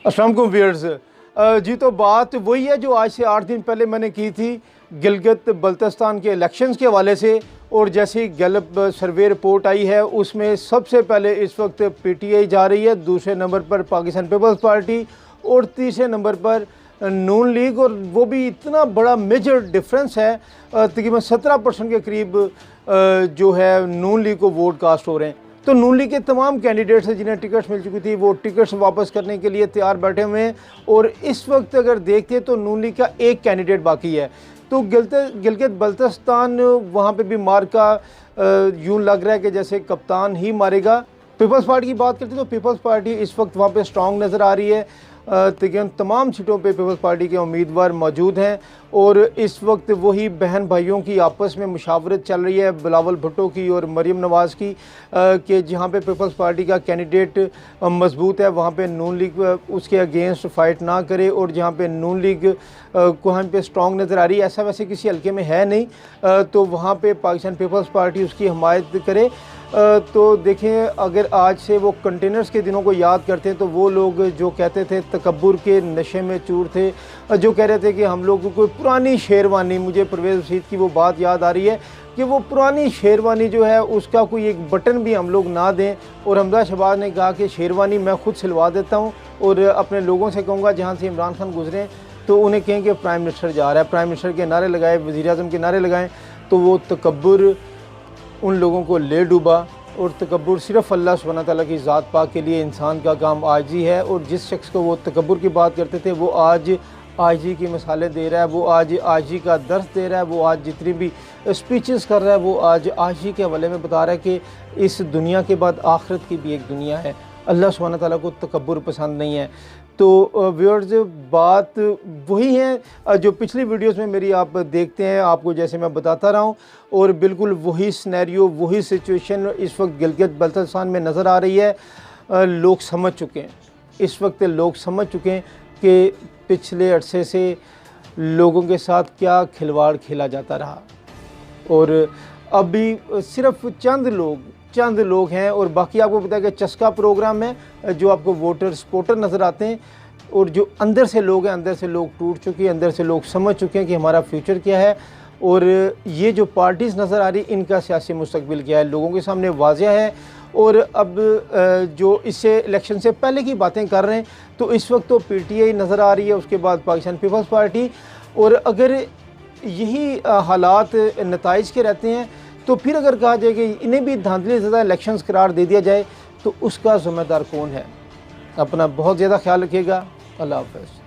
अस्सलाम वालेकुम व्यूअर्स। जी तो बात वही है जो आज से 8 दिन पहले मैंने की थी गिलगित बल्तिस्तान के इलेक्शंस के हवाले से। और जैसी गैलप सर्वे रिपोर्ट आई है उसमें सबसे पहले इस वक्त पीटीआई जा रही है, दूसरे नंबर पर पाकिस्तान पीपल्स पार्टी और तीसरे नंबर पर नून लीग। और वो भी इतना बड़ा मेजर डिफरेंस है, तकरीबन 17% के करीब जो है नून लीग को वोट कास्ट हो रहे हैं। तो नून लीग के तमाम कैंडिडेट्स हैं जिन्हें टिकट्स मिल चुकी थी, वो टिकट्स वापस करने के लिए तैयार बैठे हुए हैं। और इस वक्त अगर देखते हैं तो नून लीग का एक कैंडिडेट बाकी है। तो गिलगित बल्तिस्तान वहाँ पे भी मार का यूँ लग रहा है कि जैसे कप्तान ही मारेगा। पीपल्स पार्टी की बात करते हैं तो पीपल्स पार्टी इस वक्त वहाँ पे स्ट्रॉन्ग नज़र आ रही है। तकरीबन तमाम सीटों पे पीपल्स पार्टी के उम्मीदवार मौजूद हैं और इस वक्त वही बहन भाइयों की आपस में मुशावरत चल रही है, बिलावल भुट्टो की और मरीम नवाज़ की, कि जहाँ पे पीपल्स पार्टी का कैंडिडेट मजबूत है वहाँ पे नून लीग उसके अगेंस्ट फ़ाइट ना करे, और जहाँ पे नून लीग को हम पे स्ट्रॉन्ग नज़र आ रही है, ऐसा वैसे किसी हल्के में है नहीं, तो वहाँ पे पाकिस्तान पीपल्स पार्टी उसकी हमायत करे। तो देखें, अगर आज से वो कंटेनर्स के दिनों को याद करते हैं तो वो लोग जो कहते थे तकब्बुर के नशे में चूर थे, जो कह रहे थे कि हम लोग कोई पुरानी शेरवानी, मुझे परवेज़ रशीद की वो बात याद आ रही है कि वो पुरानी शेरवानी जो है उसका कोई एक बटन भी हम लोग ना दें। और हमजा शहबाज ने कहा कि शेरवानी मैं खुद सिलवा देता हूँ और अपने लोगों से कहूँगा जहाँ से इमरान खान गुजरें तो उन्हें कहें कि प्राइम मिनिस्टर जा रहा है, प्राइम मिनिस्टर के नारे लगाए, वज़ीर आज़म के नारे लगाएँ। तो वो तकब्बुर उन लोगों को ले डूबा। और तकब्बुर सिर्फ़ अल्लाह सुब्हानहू व तआला की ज़ात पाक के लिए इंसान का काम आजी है। और जिस शख्स को वो तकब्बुर की बात करते थे वो आज आजी की मिसालें दे रहा है, वो आज आजी का दर्स दे रहा है, वो आज जितनी भी स्पीचेस कर रहा है वो आज आजी के हवाले में बता रहा है कि इस दुनिया के बाद आखिरत की भी एक दुनिया है। अल्लाह सुब्हानहू व तआला को तकब्बुर पसंद नहीं है। तो व्यूअर्स, बात वही है जो पिछली वीडियोस में मेरी आप देखते हैं, आपको जैसे मैं बताता रहा हूँ, और बिल्कुल वही सिनेरियो, वही सिचुएशन इस वक्त गिलगित बल्तिस्तान में नज़र आ रही है। लोग समझ चुके हैं, इस वक्त लोग समझ चुके हैं कि पिछले अरसे से लोगों के साथ क्या खिलवाड़ खेला जाता रहा। और अभी सिर्फ चंद लोग हैं और बाकी आपको पता है कि चस्का प्रोग्राम है जो आपको वोटर सपोर्टर नज़र आते हैं। और जो अंदर से लोग हैं, अंदर से लोग टूट चुके हैं, अंदर से लोग समझ चुके हैं कि हमारा फ्यूचर क्या है और ये जो पार्टीज़ नज़र आ रही इनका सियासी मुस्तकबिल क्या है, लोगों के सामने वाज़ेह है। और अब जो इससे इलेक्शन से पहले की बातें कर रहे हैं तो इस वक्त तो पीटीआई नज़र आ रही है, उसके बाद पाकिस्तान पीपल्स पार्टी। और अगर यही हालात नताइज के रहते हैं तो फिर अगर कहा जाए कि इन्हें भी धांधली ज़्यादा इलेक्शंस करार दे दिया जाए तो उसका ज़िम्मेदार कौन है। अपना बहुत ज़्यादा ख्याल रखिएगा। अल्लाह हाफ़िज़।